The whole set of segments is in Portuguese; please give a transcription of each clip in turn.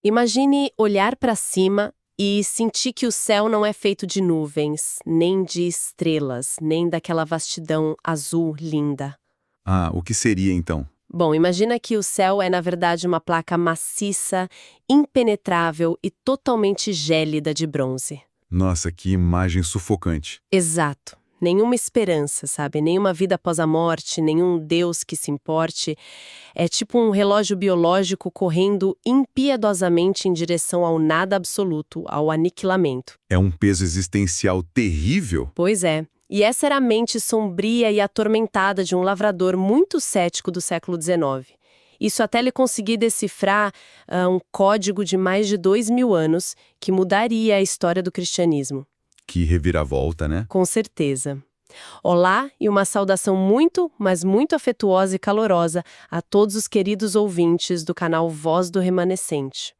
Imagine olhar para cima e sentir que o céu não é feito de nuvens, nem de estrelas, nem daquela vastidão azul linda. Ah, o que seria então? Bom, imagina que o céu é, na verdade, uma placa maciça, impenetrável e totalmente gélida de bronze. Nossa, que imagem sufocante. Exato. Nenhuma esperança, sabe? Nenhuma vida após a morte, nenhum Deus que se importe. É tipo um relógio biológico correndo impiedosamente em direção ao nada absoluto, ao aniquilamento. É um peso existencial terrível? Pois é. E essa era a mente sombria e atormentada de um lavrador muito cético do século XIX. Isso até ele conseguir decifrar um código de mais de 2000 anos que mudaria a história do cristianismo. Que reviravolta, né? Com certeza. Olá e uma saudação muito, mas muito afetuosa e calorosa a todos os queridos ouvintes do canal Voz do Remanescente.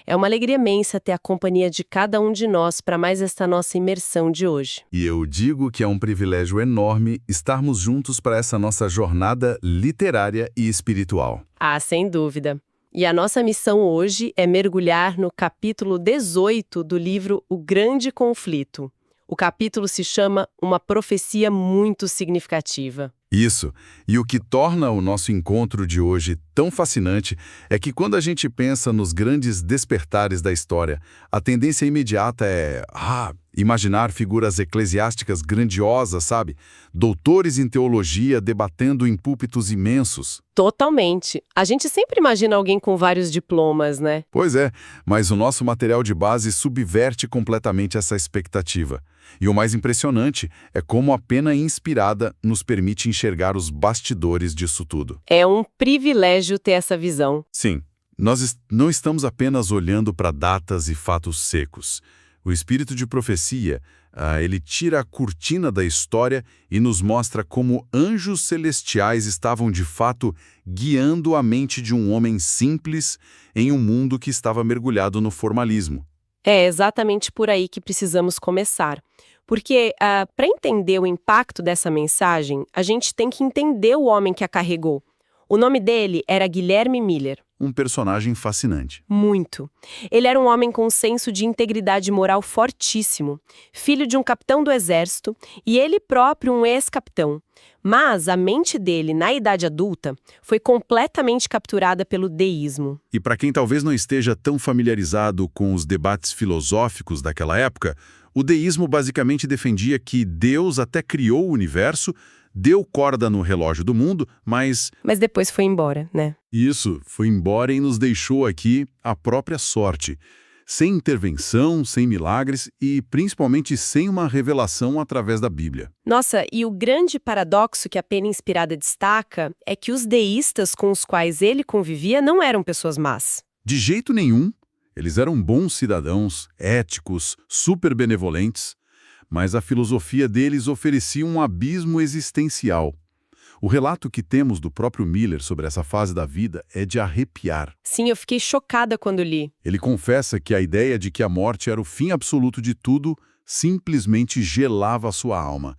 É uma alegria imensa ter a companhia de cada um de nós para mais esta nossa imersão de hoje. E eu digo que é um privilégio enorme estarmos juntos para essa nossa jornada literária e espiritual. Ah, sem dúvida. E a nossa missão hoje é mergulhar no capítulo 18 do livro O Grande Conflito. O capítulo se chama Uma Profecia Muito Significativa. Isso. E o que torna o nosso encontro de hoje tão fascinante é que quando a gente pensa nos grandes despertares da história, a tendência imediata é, imaginar figuras eclesiásticas grandiosas, sabe? Doutores em teologia debatendo em púlpitos imensos. Totalmente. A gente sempre imagina alguém com vários diplomas, né? Pois é, mas o nosso material de base subverte completamente essa expectativa. E o mais impressionante é como a pena inspirada nos permite enxergar os bastidores disso tudo. É um privilégio ter essa visão. Sim, nós não estamos apenas olhando para datas e fatos secos. O espírito de profecia, ele tira a cortina da história e nos mostra como anjos celestiais estavam de fato guiando a mente de um homem simples em um mundo que estava mergulhado no formalismo. É exatamente por aí que precisamos começar. Porque, para entender o impacto dessa mensagem, a gente tem que entender o homem que a carregou. O nome dele era Guilherme Miller. Um personagem fascinante. Muito. Ele era um homem com um senso de integridade moral fortíssimo, filho de um capitão do exército e ele próprio um ex-capitão. Mas a mente dele, na idade adulta, foi completamente capturada pelo deísmo. E para quem talvez não esteja tão familiarizado com os debates filosóficos daquela época, o deísmo basicamente defendia que Deus até criou o universo, deu corda no relógio do mundo, mas depois foi embora, né? isso foi embora e nos deixou aqui a própria sorte. Sem intervenção, sem milagres e principalmente sem uma revelação através da Bíblia. Nossa, e o grande paradoxo que a pena inspirada destaca é que os deístas com os quais ele convivia não eram pessoas más. De jeito nenhum, eles eram bons cidadãos, éticos, super benevolentes, mas a filosofia deles oferecia um abismo existencial. O relato que temos do próprio Miller sobre essa fase da vida é de arrepiar. Sim, eu fiquei chocada quando li. Ele confessa que a ideia de que a morte era o fim absoluto de tudo simplesmente gelava a sua alma.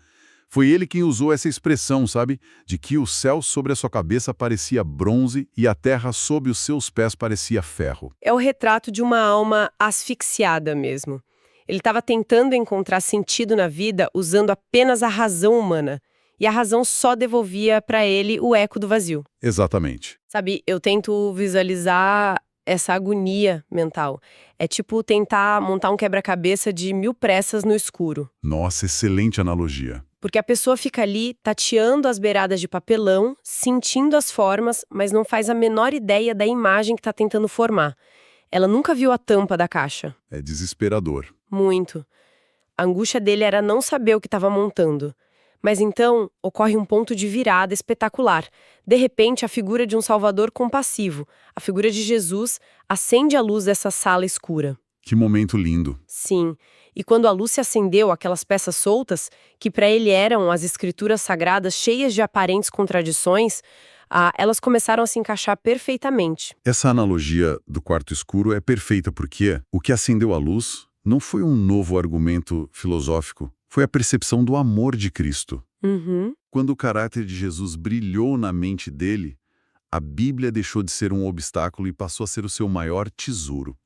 Foi ele quem usou essa expressão, sabe? De que o céu sobre a sua cabeça parecia bronze e a terra sob os seus pés parecia ferro. É o retrato de uma alma asfixiada mesmo. Ele estava tentando encontrar sentido na vida usando apenas a razão humana. E a razão só devolvia para ele o eco do vazio. Exatamente. Sabe, eu tento visualizar essa agonia mental. É tipo tentar montar um quebra-cabeça de 1000 peças no escuro. Nossa, excelente analogia. Porque a pessoa fica ali tateando as beiradas de papelão, sentindo as formas, mas não faz a menor ideia da imagem que está tentando formar. Ela nunca viu a tampa da caixa. É desesperador. Muito. A angústia dele era não saber o que estava montando. Mas então, ocorre um ponto de virada espetacular. De repente, a figura de um salvador compassivo, a figura de Jesus, acende a luz dessa sala escura. Que momento lindo. Sim, e quando a luz se acendeu, aquelas peças soltas, que para ele eram as escrituras sagradas cheias de aparentes contradições, elas começaram a se encaixar perfeitamente. Essa analogia do quarto escuro é perfeita porque o que acendeu a luz não foi um novo argumento filosófico, foi a percepção do amor de Cristo. Uhum. Quando o caráter de Jesus brilhou na mente dele, a Bíblia deixou de ser um obstáculo e passou a ser o seu maior tesouro.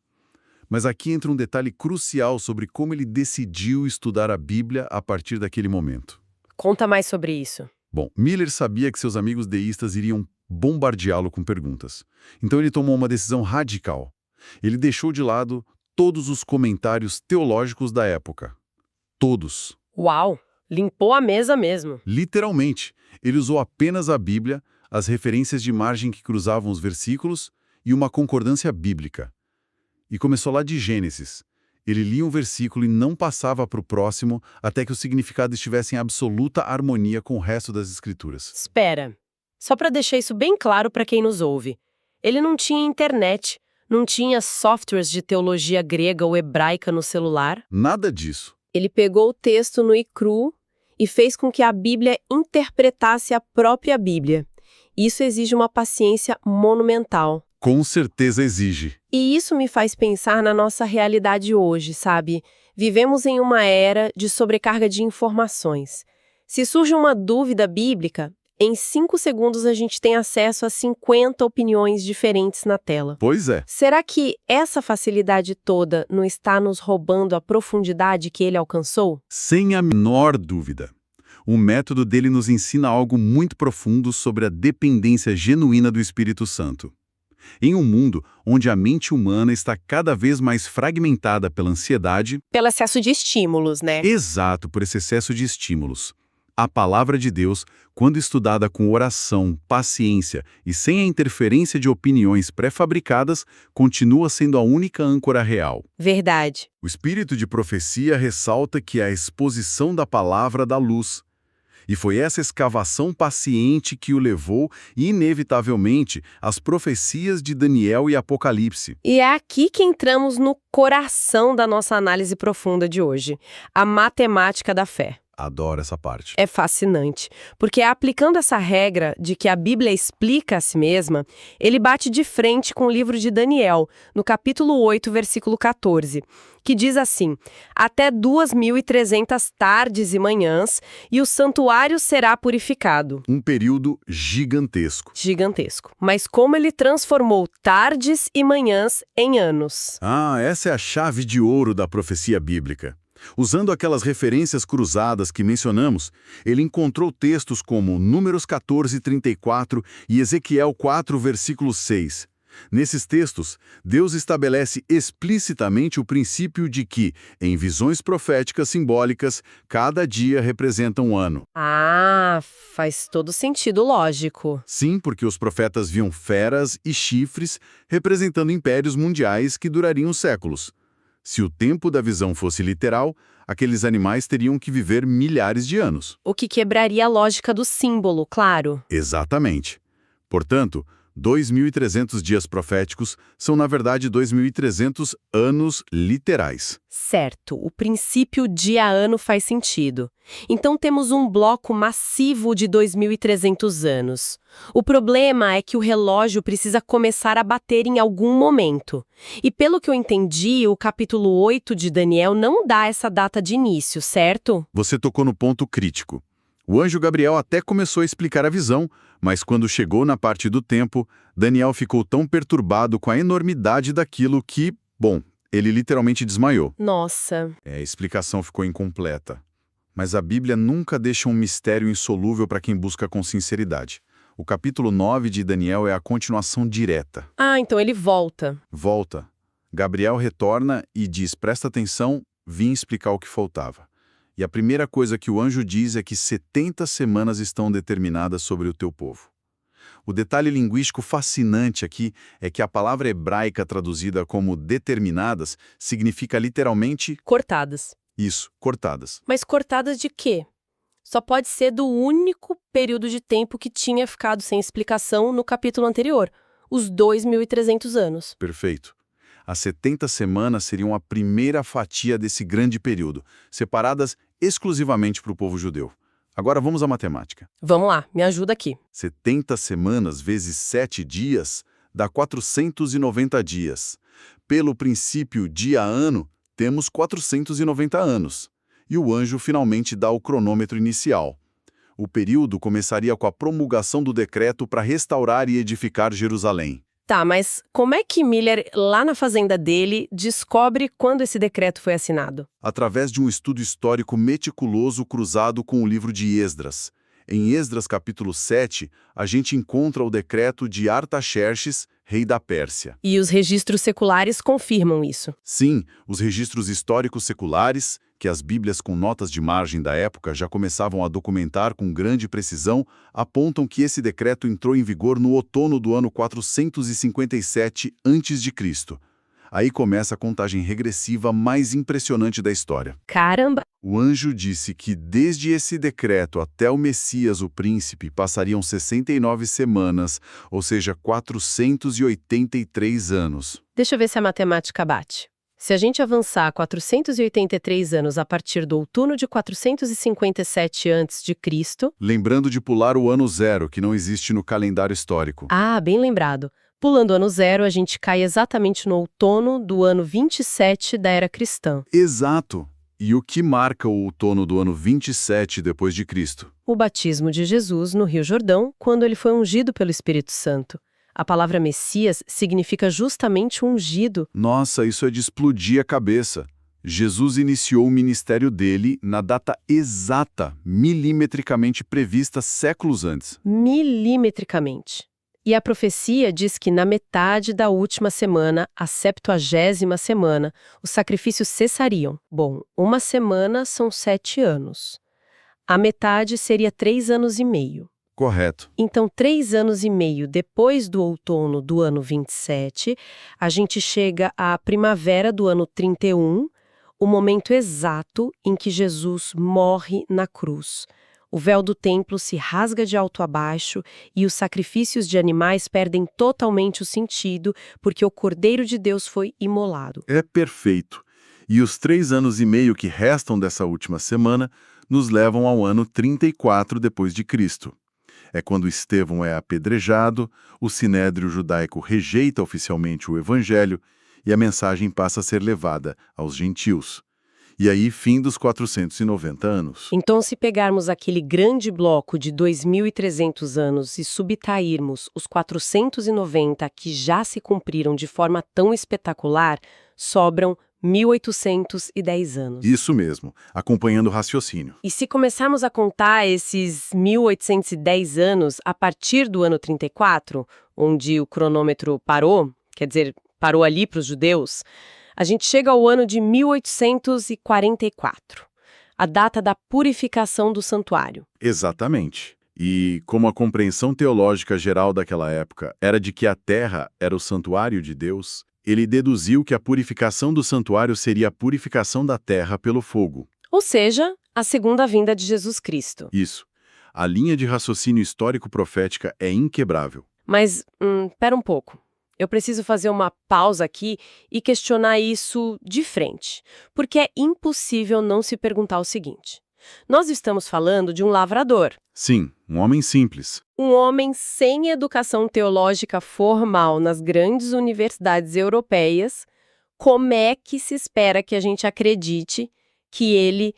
Mas aqui entra um detalhe crucial sobre como ele decidiu estudar a Bíblia a partir daquele momento. Conta mais sobre isso. Bom, Miller sabia que seus amigos deístas iriam bombardeá-lo com perguntas. Então ele tomou uma decisão radical. Ele deixou de lado todos os comentários teológicos da época. Todos. Uau! Limpou a mesa mesmo. Literalmente, ele usou apenas a Bíblia, as referências de margem que cruzavam os versículos e uma concordância bíblica. E começou lá de Gênesis. Ele lia um versículo e não passava para o próximo até que o significado estivesse em absoluta harmonia com o resto das Escrituras. Espera. Só para deixar isso bem claro para quem nos ouve. Ele não tinha internet, não tinha softwares de teologia grega ou hebraica no celular. Nada disso. Ele pegou o texto nu e cru e fez com que a Bíblia interpretasse a própria Bíblia. Isso exige uma paciência monumental. Com certeza exige. E isso me faz pensar na nossa realidade hoje, sabe? Vivemos em uma era de sobrecarga de informações. Se surge uma dúvida bíblica, em 5 segundos a gente tem acesso a 50 opiniões diferentes na tela. Pois é. Será que essa facilidade toda não está nos roubando a profundidade que ele alcançou? Sem a menor dúvida. O método dele nos ensina algo muito profundo sobre a dependência genuína do Espírito Santo. Em um mundo onde a mente humana está cada vez mais fragmentada pela ansiedade... Pelo excesso de estímulos, né? Exato, por esse excesso de estímulos. A palavra de Deus, quando estudada com oração, paciência e sem a interferência de opiniões pré-fabricadas, continua sendo a única âncora real. Verdade. O espírito de profecia ressalta que a exposição da palavra dá luz. E foi essa escavação paciente que o levou, inevitavelmente, às profecias de Daniel e Apocalipse. E é aqui que entramos no coração da nossa análise profunda de hoje, a matemática da fé. Adoro essa parte. É fascinante, porque aplicando essa regra de que a Bíblia explica a si mesma, ele bate de frente com o livro de Daniel, no capítulo 8, versículo 14, que diz assim: até 2.300 tardes e manhãs, e o santuário será purificado. Um período gigantesco. Gigantesco. Mas como ele transformou tardes e manhãs em anos. Ah, essa é a chave de ouro da profecia bíblica. Usando aquelas referências cruzadas que mencionamos, ele encontrou textos como Números 14:34 e Ezequiel 4, versículo 6. Nesses textos, Deus estabelece explicitamente o princípio de que, em visões proféticas simbólicas, cada dia representa um ano. Ah, faz todo sentido lógico. Sim, porque os profetas viam feras e chifres representando impérios mundiais que durariam séculos. Se o tempo da visão fosse literal, aqueles animais teriam que viver milhares de anos. O que quebraria a lógica do símbolo, claro. Exatamente. Portanto, 2.300 dias proféticos são, na verdade, 2.300 anos literais. Certo, o princípio dia-ano faz sentido. Então temos um bloco massivo de 2.300 anos. O problema é que o relógio precisa começar a bater em algum momento. E pelo que eu entendi, o capítulo 8 de Daniel não dá essa data de início, certo? Você tocou no ponto crítico. O anjo Gabriel até começou a explicar a visão, mas quando chegou na parte do tempo, Daniel ficou tão perturbado com a enormidade daquilo que, bom, ele literalmente desmaiou. Nossa. A explicação ficou incompleta. Mas a Bíblia nunca deixa um mistério insolúvel para quem busca com sinceridade. O capítulo 9 de Daniel é a continuação direta. Ah, então ele volta. Volta. Gabriel retorna e diz, presta atenção, vim explicar o que faltava. E a primeira coisa que o anjo diz é que 70 semanas estão determinadas sobre o teu povo. O detalhe linguístico fascinante aqui é que a palavra hebraica traduzida como determinadas significa literalmente... Cortadas. Isso, cortadas. Mas cortadas de quê? Só pode ser do único período de tempo que tinha ficado sem explicação no capítulo anterior, os 2.300 anos. Perfeito. As 70 semanas seriam a primeira fatia desse grande período, separadas exclusivamente para o povo judeu. Agora vamos à matemática. Vamos lá, me ajuda aqui. 70 semanas vezes 7 dias dá 490 dias. Pelo princípio dia-ano, temos 490 anos. E o anjo finalmente dá o cronômetro inicial. O período começaria com a promulgação do decreto para restaurar e edificar Jerusalém. Tá, mas como é que Miller, lá na fazenda dele, descobre quando esse decreto foi assinado? Através de um estudo histórico meticuloso cruzado com o livro de Esdras. Em Esdras capítulo 7, a gente encontra o decreto de Artaxerxes, rei da Pérsia. E os registros seculares confirmam isso. Sim, os registros históricos seculares, que as bíblias com notas de margem da época já começavam a documentar com grande precisão, apontam que esse decreto entrou em vigor no outono do ano 457 a.C. Aí começa a contagem regressiva mais impressionante da história. Caramba! O anjo disse que desde esse decreto até o Messias, o príncipe, passariam 69 semanas, ou seja, 483 anos. Deixa eu ver se a matemática bate. Se a gente avançar 483 anos a partir do outono de 457 a.C. Lembrando de pular o ano zero, que não existe no calendário histórico. Ah, bem lembrado. Pulando o ano zero, a gente cai exatamente no outono do ano 27 da era cristã. Exato! E o que marca o outono do ano 27 depois de Cristo? O batismo de Jesus no Rio Jordão, quando ele foi ungido pelo Espírito Santo. A palavra Messias significa justamente ungido. Nossa, isso é de explodir a cabeça. Jesus iniciou o ministério dele na data exata, milimetricamente prevista séculos antes. Milimetricamente. E a profecia diz que na metade da última semana, a 70ª semana, os sacrifícios cessariam. Bom, uma semana são 7 anos. A metade seria 3 anos e meio. Correto. Então, 3 anos e meio depois do outono do ano 27, a gente chega à primavera do ano 31, o momento exato em que Jesus morre na cruz. O véu do templo se rasga de alto a baixo e os sacrifícios de animais perdem totalmente o sentido porque o Cordeiro de Deus foi imolado. É perfeito. E os 3 anos e meio que restam dessa última semana nos levam ao ano 34 depois de Cristo. É quando Estevão é apedrejado, o sinédrio judaico rejeita oficialmente o evangelho e a mensagem passa a ser levada aos gentios. E aí, fim dos 490 anos. Então, se pegarmos aquele grande bloco de 2.300 anos e subtrairmos os 490 que já se cumpriram de forma tão espetacular, sobram 1.810 anos. Isso mesmo, acompanhando o raciocínio. E se começarmos a contar esses 1.810 anos a partir do ano 34, onde o cronômetro parou, quer dizer, parou ali para os judeus, a gente chega ao ano de 1844, a data da purificação do santuário. Exatamente. E como a compreensão teológica geral daquela época era de que a terra era o santuário de Deus, ele deduziu que a purificação do santuário seria a purificação da terra pelo fogo. Ou seja, a segunda vinda de Jesus Cristo. Isso. A linha de raciocínio histórico-profética é inquebrável. Mas, pera um pouco. Eu preciso fazer uma pausa aqui e questionar isso de frente, porque é impossível não se perguntar o seguinte. Nós estamos falando de um lavrador. Sim, um homem simples. Um homem sem educação teológica formal nas grandes universidades europeias. Como é que se espera que a gente acredite que ele,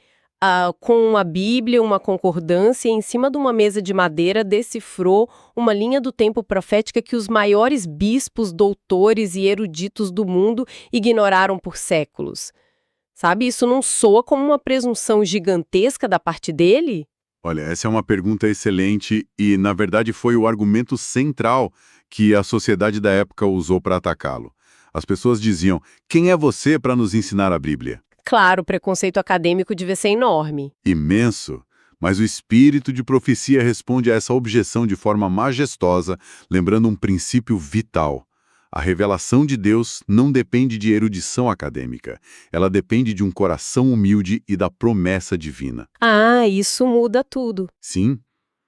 com a Bíblia, uma concordância, em cima de uma mesa de madeira, decifrou uma linha do tempo profética que os maiores bispos, doutores e eruditos do mundo ignoraram por séculos? Sabe, isso não soa como uma presunção gigantesca da parte dele? Olha, essa é uma pergunta excelente e, na verdade, foi o argumento central que a sociedade da época usou para atacá-lo. As pessoas diziam, quem é você para nos ensinar a Bíblia? Claro, o preconceito acadêmico devia ser enorme. Imenso. Mas o espírito de profecia responde a essa objeção de forma majestosa, lembrando um princípio vital. A revelação de Deus não depende de erudição acadêmica. Ela depende de um coração humilde e da promessa divina. Ah, isso muda tudo. Sim.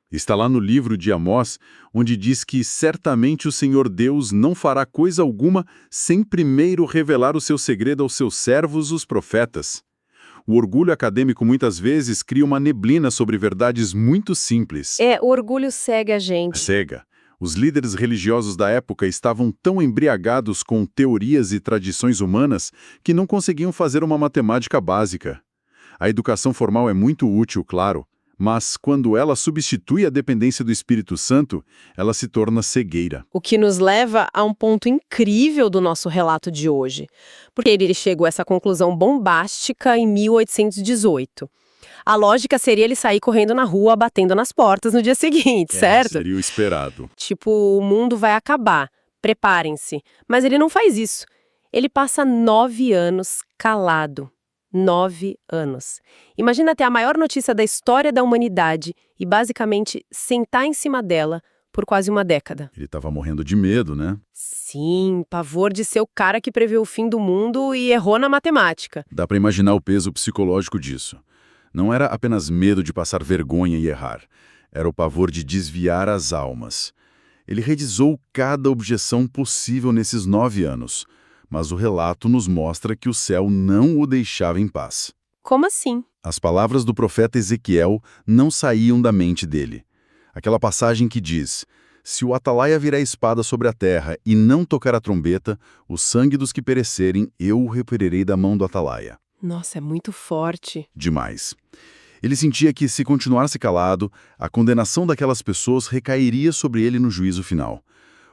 Está lá no livro de Amós, onde diz que certamente o Senhor Deus não fará coisa alguma sem primeiro revelar o seu segredo aos seus servos, os profetas. O orgulho acadêmico muitas vezes cria uma neblina sobre verdades muito simples. O orgulho cega a gente. Cega. Os líderes religiosos da época estavam tão embriagados com teorias e tradições humanas que não conseguiam fazer uma matemática básica. A educação formal é muito útil, claro, Mas quando ela substitui a dependência do Espírito Santo, ela se torna cegueira. O que nos leva a um ponto incrível do nosso relato de hoje, porque ele chegou a essa conclusão bombástica em 1818. A lógica seria ele sair correndo na rua, batendo nas portas no dia seguinte, certo? Seria o esperado. Tipo, o mundo vai acabar, preparem-se. Mas ele não faz isso. Ele passa 9 anos calado. 9 anos. Imagina ter a maior notícia da história da humanidade e, basicamente, sentar em cima dela por quase uma década. Ele estava morrendo de medo, né? Sim, pavor de ser o cara que previu o fim do mundo e errou na matemática. Dá para imaginar o peso psicológico disso. Não era apenas medo de passar vergonha e errar. Era o pavor de desviar as almas. Ele redizou cada objeção possível nesses 9 anos. Mas o relato nos mostra que o céu não o deixava em paz. Como assim? As palavras do profeta Ezequiel não saíam da mente dele. Aquela passagem que diz: se o atalaia virar a espada sobre a terra e não tocar a trombeta, o sangue dos que perecerem eu o recolherei da mão do atalaia. Nossa, é muito forte. Demais. Ele sentia que, se continuasse calado, a condenação daquelas pessoas recairia sobre ele no juízo final.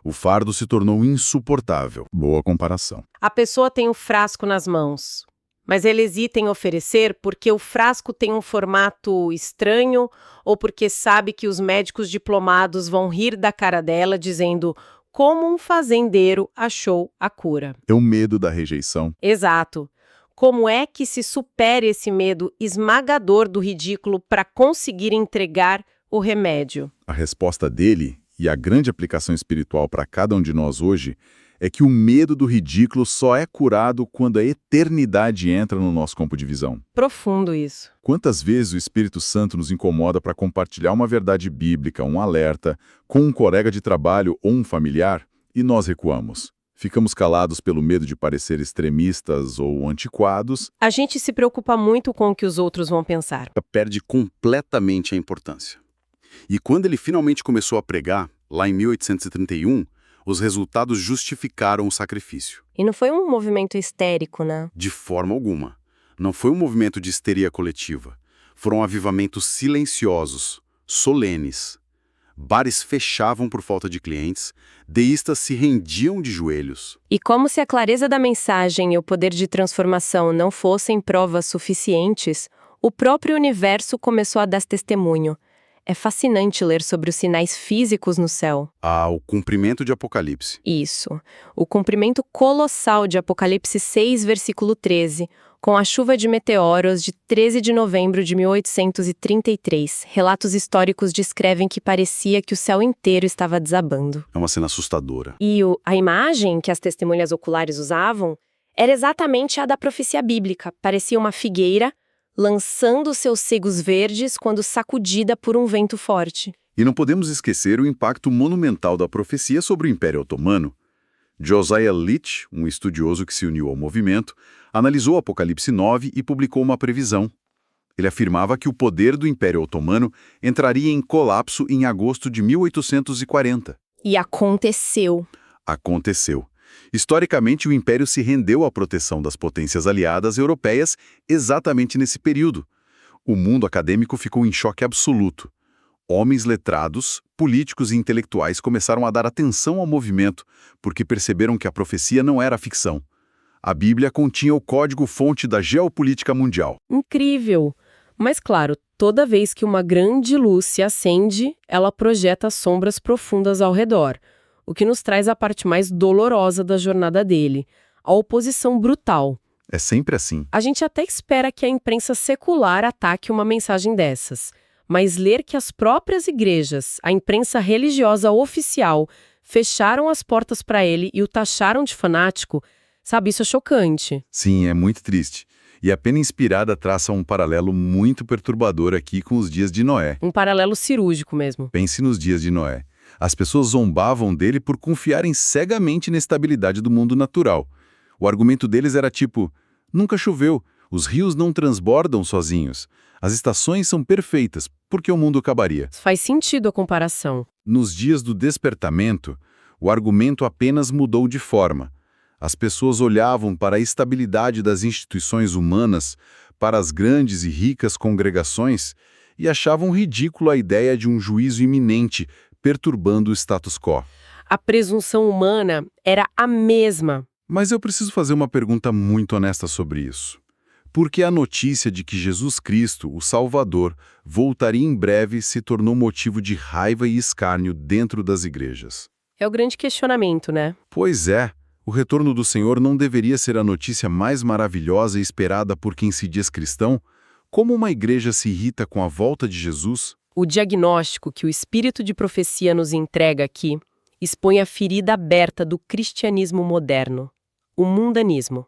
O fardo se tornou insuportável. Boa comparação. A pessoa tem o frasco nas mãos, mas ele hesita em oferecer porque o frasco tem um formato estranho ou porque sabe que os médicos diplomados vão rir da cara dela dizendo como um fazendeiro achou a cura. É o medo da rejeição. Exato. Como é que se supera esse medo esmagador do ridículo para conseguir entregar o remédio? A resposta dele, e a grande aplicação espiritual para cada um de nós hoje, é que o medo do ridículo só é curado quando a eternidade entra no nosso campo de visão. Profundo isso. Quantas vezes o Espírito Santo nos incomoda para compartilhar uma verdade bíblica, um alerta, com um colega de trabalho ou um familiar, e nós recuamos? Ficamos calados pelo medo de parecer extremistas ou antiquados. A gente se preocupa muito com o que os outros vão pensar. Perde completamente a importância. E quando ele finalmente começou a pregar, lá em 1831, os resultados justificaram o sacrifício. E não foi um movimento histérico, né? De forma alguma. Não foi um movimento de histeria coletiva. Foram avivamentos silenciosos, solenes. Bares fechavam por falta de clientes, deístas se rendiam de joelhos. E como se a clareza da mensagem e o poder de transformação não fossem provas suficientes, o próprio universo começou a dar testemunho. É fascinante ler sobre os sinais físicos no céu. O cumprimento de Apocalipse. Isso. O cumprimento colossal de Apocalipse 6, versículo 13, com a chuva de meteoros de 13 de novembro de 1833. Relatos históricos descrevem que parecia que o céu inteiro estava desabando. É uma cena assustadora. E a imagem que as testemunhas oculares usavam era exatamente a da profecia bíblica. Parecia uma figueira lançando seus segos verdes quando sacudida por um vento forte. E não podemos esquecer o impacto monumental da profecia sobre o Império Otomano. Josiah Litch, um estudioso que se uniu ao movimento, analisou Apocalipse 9 e publicou uma previsão. Ele afirmava que o poder do Império Otomano entraria em colapso em agosto de 1840. E aconteceu. Aconteceu. Historicamente, o Império se rendeu à proteção das potências aliadas europeias exatamente nesse período. O mundo acadêmico ficou em choque absoluto. Homens letrados, políticos e intelectuais começaram a dar atenção ao movimento, porque perceberam que a profecia não era ficção. A Bíblia continha o código-fonte da geopolítica mundial. Incrível! Mas claro, toda vez que uma grande luz se acende, ela projeta sombras profundas ao redor, o que nos traz a parte mais dolorosa da jornada dele, a oposição brutal. É sempre assim. A gente até espera que a imprensa secular ataque uma mensagem dessas, mas ler que as próprias igrejas, a imprensa religiosa oficial, fecharam as portas para ele e o taxaram de fanático, sabe, isso é chocante. Sim, é muito triste. E a pena inspirada traça um paralelo muito perturbador aqui com os dias de Noé. Um paralelo cirúrgico mesmo. Pense nos dias de Noé. As pessoas zombavam dele por confiarem cegamente na estabilidade do mundo natural. O argumento deles era tipo, nunca choveu, os rios não transbordam sozinhos, as estações são perfeitas, porque o mundo acabaria. Faz sentido a comparação. Nos dias do despertamento, o argumento apenas mudou de forma. As pessoas olhavam para a estabilidade das instituições humanas, para as grandes e ricas congregações, e achavam ridículo a ideia de um juízo iminente perturbando o status quo. A presunção humana era a mesma. Mas eu preciso fazer uma pergunta muito honesta sobre isso. Por que a notícia de que Jesus Cristo, o Salvador, voltaria em breve se tornou motivo de raiva e escárnio dentro das igrejas? É o grande questionamento, né? Pois é, o retorno do Senhor não deveria ser a notícia mais maravilhosa e esperada por quem se diz cristão? Como uma igreja se irrita com a volta de Jesus? O diagnóstico que o espírito de profecia nos entrega aqui expõe a ferida aberta do cristianismo moderno, o mundanismo.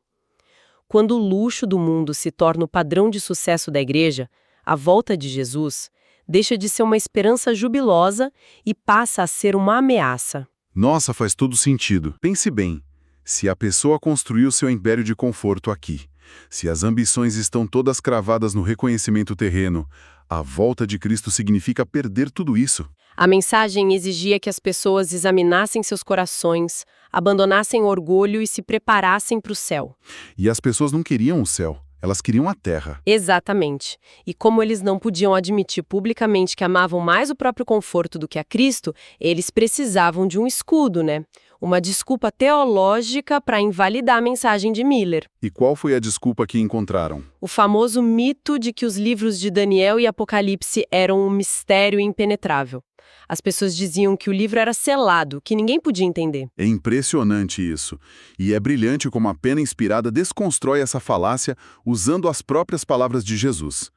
Quando o luxo do mundo se torna o padrão de sucesso da igreja, a volta de Jesus deixa de ser uma esperança jubilosa e passa a ser uma ameaça. Nossa, faz todo sentido. Pense bem, se a pessoa construiu seu império de conforto aqui, se as ambições estão todas cravadas no reconhecimento terreno, a volta de Cristo significa perder tudo isso. A mensagem exigia que as pessoas examinassem seus corações, abandonassem o orgulho e se preparassem para o céu. E as pessoas não queriam o céu, elas queriam a terra. Exatamente. E como eles não podiam admitir publicamente que amavam mais o próprio conforto do que a Cristo, eles precisavam de um escudo, né? Uma desculpa teológica para invalidar a mensagem de Miller. E qual foi a desculpa que encontraram? O famoso mito de que os livros de Daniel e Apocalipse eram um mistério impenetrável. As pessoas diziam que o livro era selado, que ninguém podia entender. É impressionante isso. E é brilhante como a pena inspirada desconstrói essa falácia usando as próprias palavras de Jesus.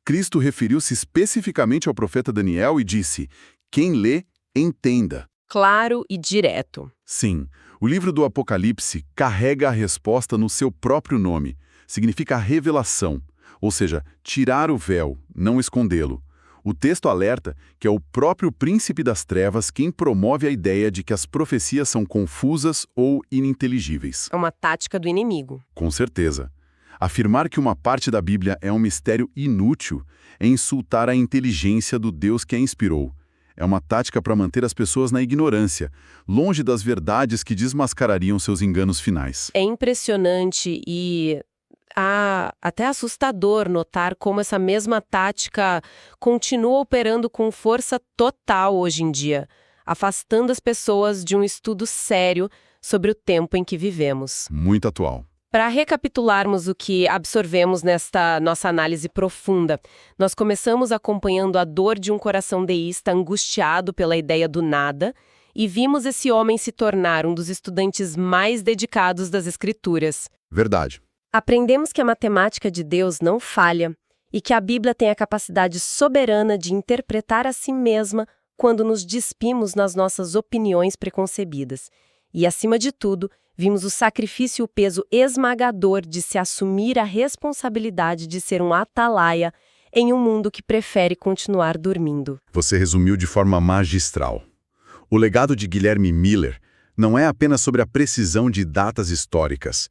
Cristo referiu-se especificamente ao profeta Daniel e disse: "Quem lê, entenda." Claro e direto. Sim, o livro do Apocalipse carrega a resposta no seu próprio nome. Significa revelação, ou seja, tirar o véu, não escondê-lo. O texto alerta que é o próprio príncipe das trevas quem promove a ideia de que as profecias são confusas ou ininteligíveis. É uma tática do inimigo. Com certeza. Afirmar que uma parte da Bíblia é um mistério inútil é insultar a inteligência do Deus que a inspirou. É uma tática para manter as pessoas na ignorância, longe das verdades que desmascarariam seus enganos finais. É impressionante e até assustador notar como essa mesma tática continua operando com força total hoje em dia, afastando as pessoas de um estudo sério sobre o tempo em que vivemos. Muito atual. Para recapitularmos o que absorvemos nesta nossa análise profunda, nós começamos acompanhando a dor de um coração deísta angustiado pela ideia do nada e vimos esse homem se tornar um dos estudantes mais dedicados das Escrituras. Verdade. Aprendemos que a matemática de Deus não falha e que a Bíblia tem a capacidade soberana de interpretar a si mesma quando nos despimos nas nossas opiniões preconcebidas. E, acima de tudo, vimos o sacrifício e o peso esmagador de se assumir a responsabilidade de ser um atalaia em um mundo que prefere continuar dormindo. Você resumiu de forma magistral. O legado de Guilherme Miller não é apenas sobre a precisão de datas históricas,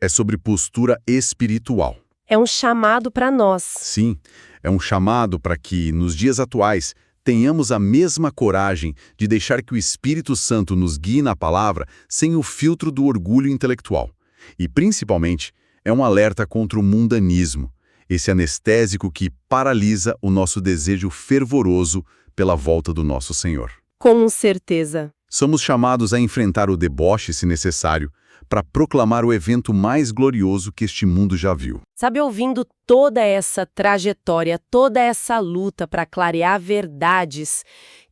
é sobre postura espiritual. É um chamado para nós. Sim, é um chamado para que, nos dias atuais, tenhamos a mesma coragem de deixar que o Espírito Santo nos guie na palavra sem o filtro do orgulho intelectual. E, principalmente, é um alerta contra o mundanismo, esse anestésico que paralisa o nosso desejo fervoroso pela volta do nosso Senhor. Com certeza. Somos chamados a enfrentar o deboche, se necessário, para proclamar o evento mais glorioso que este mundo já viu. Sabe, ouvindo toda essa trajetória, toda essa luta para clarear verdades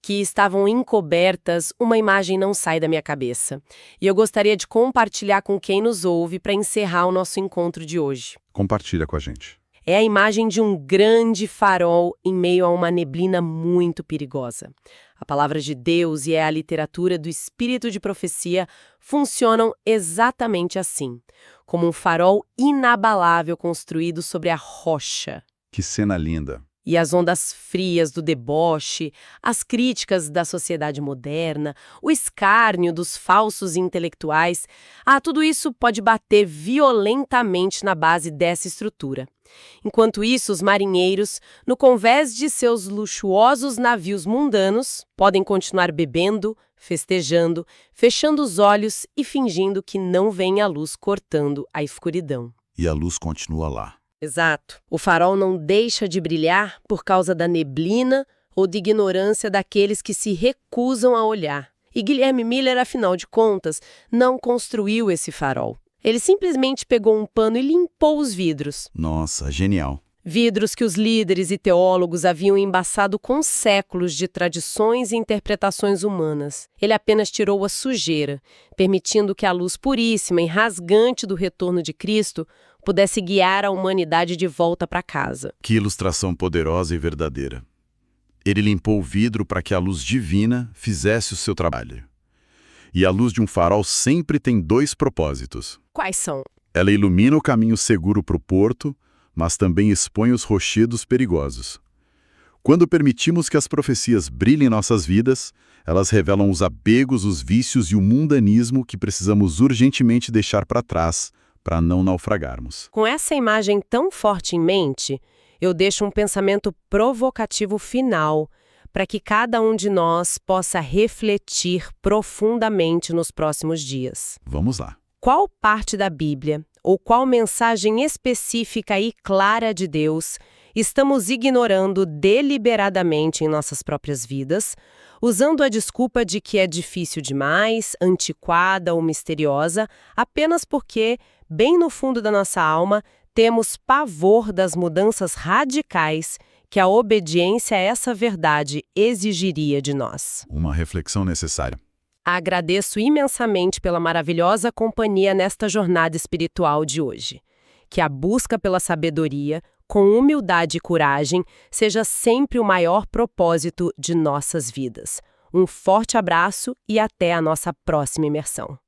que estavam encobertas, uma imagem não sai da minha cabeça. E eu gostaria de compartilhar com quem nos ouve para encerrar o nosso encontro de hoje. Compartilha com a gente. É a imagem de um grande farol em meio a uma neblina muito perigosa. A palavra de Deus e a literatura do espírito de profecia funcionam exatamente assim, como um farol inabalável construído sobre a rocha. Que cena linda! E as ondas frias do deboche, as críticas da sociedade moderna, o escárnio dos falsos intelectuais, tudo isso pode bater violentamente na base dessa estrutura. Enquanto isso, os marinheiros, no convés de seus luxuosos navios mundanos, podem continuar bebendo, festejando, fechando os olhos e fingindo que não vem a luz cortando a escuridão. E a luz continua lá. Exato. O farol não deixa de brilhar por causa da neblina ou de ignorância daqueles que se recusam a olhar. E Guilherme Miller, afinal de contas, não construiu esse farol. Ele simplesmente pegou um pano e limpou os vidros. Nossa, genial. Vidros que os líderes e teólogos haviam embaçado com séculos de tradições e interpretações humanas. Ele apenas tirou a sujeira, permitindo que a luz puríssima e rasgante do retorno de Cristo pudesse guiar a humanidade de volta para casa. Que ilustração poderosa e verdadeira. Ele limpou o vidro para que a luz divina fizesse o seu trabalho. E a luz de um farol sempre tem dois propósitos. Quais são? Ela ilumina o caminho seguro para o porto, mas também expõe os rochedos perigosos. Quando permitimos que as profecias brilhem em nossas vidas, elas revelam os apegos, os vícios e o mundanismo que precisamos urgentemente deixar para trás para não naufragarmos. Com essa imagem tão forte em mente, eu deixo um pensamento provocativo final para que cada um de nós possa refletir profundamente nos próximos dias. Vamos lá. Qual parte da Bíblia, ou qual mensagem específica e clara de Deus estamos ignorando deliberadamente em nossas próprias vidas, usando a desculpa de que é difícil demais, antiquada ou misteriosa, apenas porque, bem no fundo da nossa alma, temos pavor das mudanças radicais que a obediência a essa verdade exigiria de nós? Uma reflexão necessária. Agradeço imensamente pela maravilhosa companhia nesta jornada espiritual de hoje. Que a busca pela sabedoria, com humildade e coragem, seja sempre o maior propósito de nossas vidas. Um forte abraço e até a nossa próxima imersão.